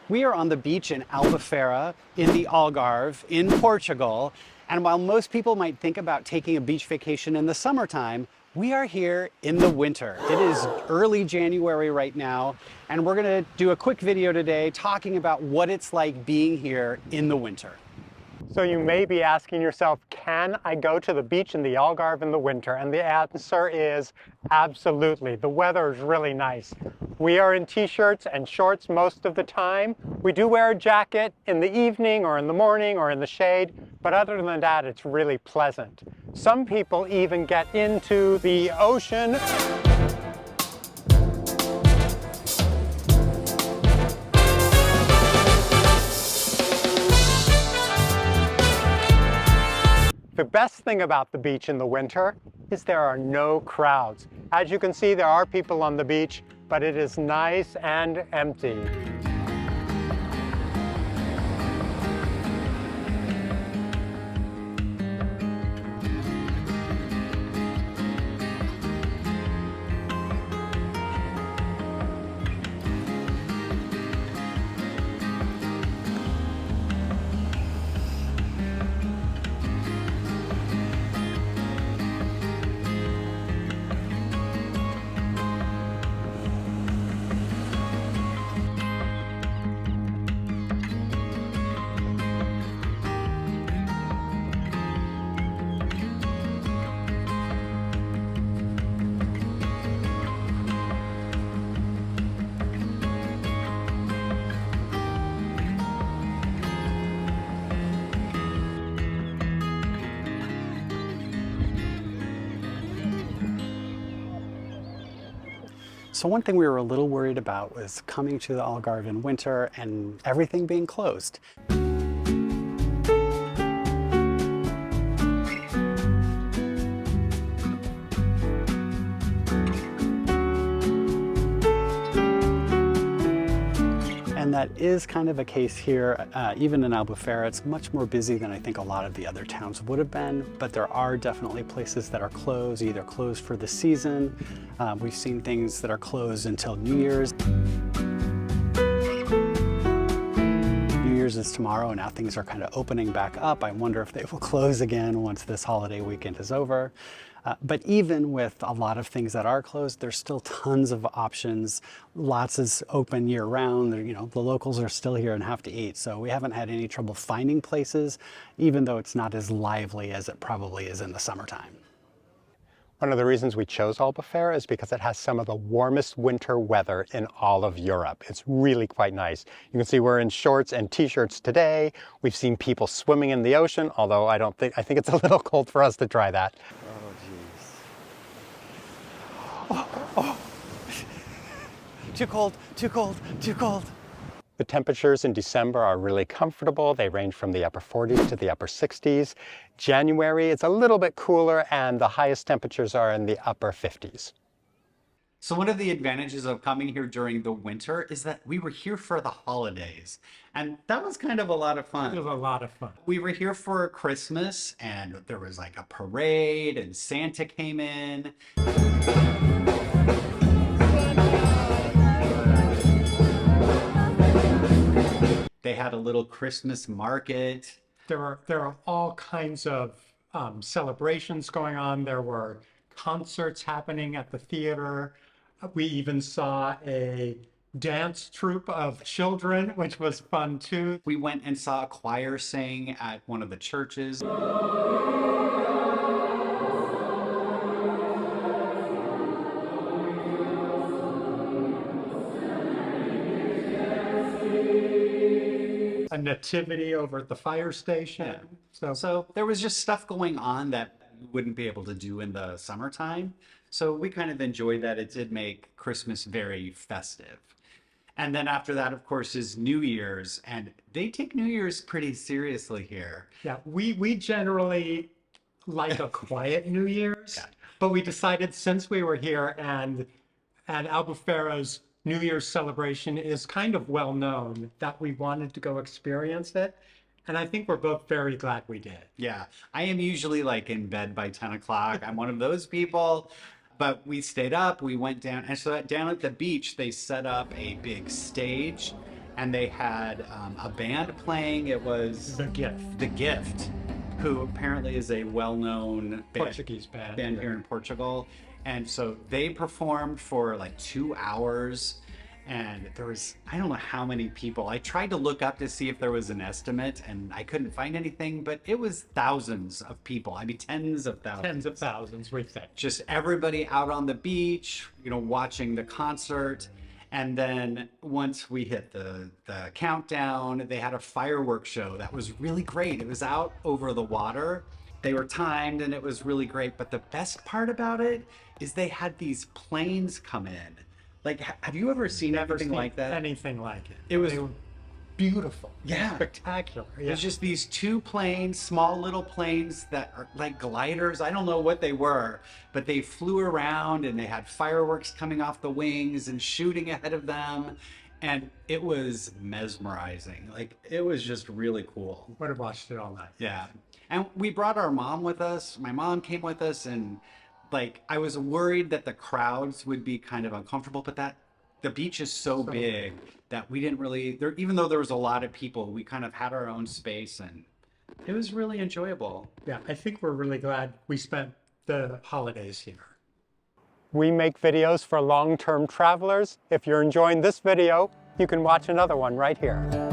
We are on the beach in Albufeira in the Algarve in Portugal. And while most people might think about taking a beach vacation in the summertime, we are here in the winter. It is early January right now, and we're gonna do a quick video today talking about what it's like being here in the winter. So you may be asking yourself, can I go to the beach in the Algarve in the winter? And the answer is absolutely. The weather is really nice. We are in t-shirts and shorts most of the time. We do wear a jacket in the evening or in the morning or in the shade, but other than that, it's really pleasant. Some people even get into the ocean. The best thing about the beach in the winter is there are no crowds. As you can see, there are people on the beach, but it is nice and empty. So one thing we were a little worried about was coming to the Algarve in winter and everything being closed. And that is kind of a case here. Even in Albufeira, it's much more busy than I think a lot of the other towns would have been, but there are definitely places that are closed, either closed for the season. We've seen things that are closed until New Year's. New Year's is tomorrow, and now things are kind of opening back up. I wonder if they will close again once this holiday weekend is over. But even with a lot of things that are closed, there's still tons of options. Lots is open year round. You know, the locals are still here and have to eat. So we haven't had any trouble finding places, even though it's not as lively as it probably is in the summertime. One of the reasons we chose Albufeira is because it has some of the warmest winter weather in all of Europe. It's really quite nice. You can see we're in shorts and t-shirts today. We've seen people swimming in the ocean, although I think it's a little cold for us to try that. Oh. Too cold, too cold, too cold. The temperatures in December are really comfortable. They range from the upper 40s to the upper 60s. January, it's a little bit cooler, and the highest temperatures are in the upper 50s. So one of the advantages of coming here during the winter is that we were here for the holidays. And that was kind of a lot of fun. It was a lot of fun. We were here for Christmas, and there was like a parade, and Santa came in. They had a little Christmas market. There are all kinds of celebrations going on. There were concerts happening at the theater. We even saw a dance troupe of children, which was fun too. We went and saw a choir sing at one of the churches. A nativity over at the fire station. Yeah. So there was just stuff going on that you wouldn't be able to do in the summertime. So we kind of enjoyed that. It did make Christmas very festive. And then after that, of course, is New Year's, and they take New Year's pretty seriously here. Yeah, we generally like a quiet New Year's, Yeah. but we decided since we were here and Albufeira's New Year's celebration is kind of well known that we wanted to go experience it. And I think we're both very glad we did. Yeah, I am usually like in bed by 10 o'clock. I'm one of those people. But we stayed up, we went down, and so down at the beach, they set up a big stage, and they had a band playing. It was The Gift. The Gift, who apparently is a well-known Portuguese band here in Portugal. And so they performed for like 2 hours, and there was, I don't know how many people. I tried to look up to see if there was an estimate, and I couldn't find anything, but it was thousands of people. I mean, tens of thousands. Tens of thousands, we think. Just everybody out on the beach, you know, watching the concert. And then once we hit the countdown, they had a fireworks show that was really great. It was out over the water. They were timed and it was really great. But the best part about it is they had these planes come in. Like, have you ever seen anything like that? Anything like it. It was They were beautiful. Yeah. Spectacular. Yeah. There's just these 2 planes, small little planes that are like gliders. I don't know what they were, but they flew around and they had fireworks coming off the wings and shooting ahead of them. And it was mesmerizing. Like, it was just really cool. Would have watched it all night. Yeah. And we brought our mom with us. My mom came with us, and like, I was worried that the crowds would be kind of uncomfortable, but the beach is so big that we didn't really, even though there was a lot of people, we kind of had our own space, and it was really enjoyable. Yeah, I think we're really glad we spent the holidays here. We make videos for long-term travelers. If you're enjoying this video, you can watch another one right here.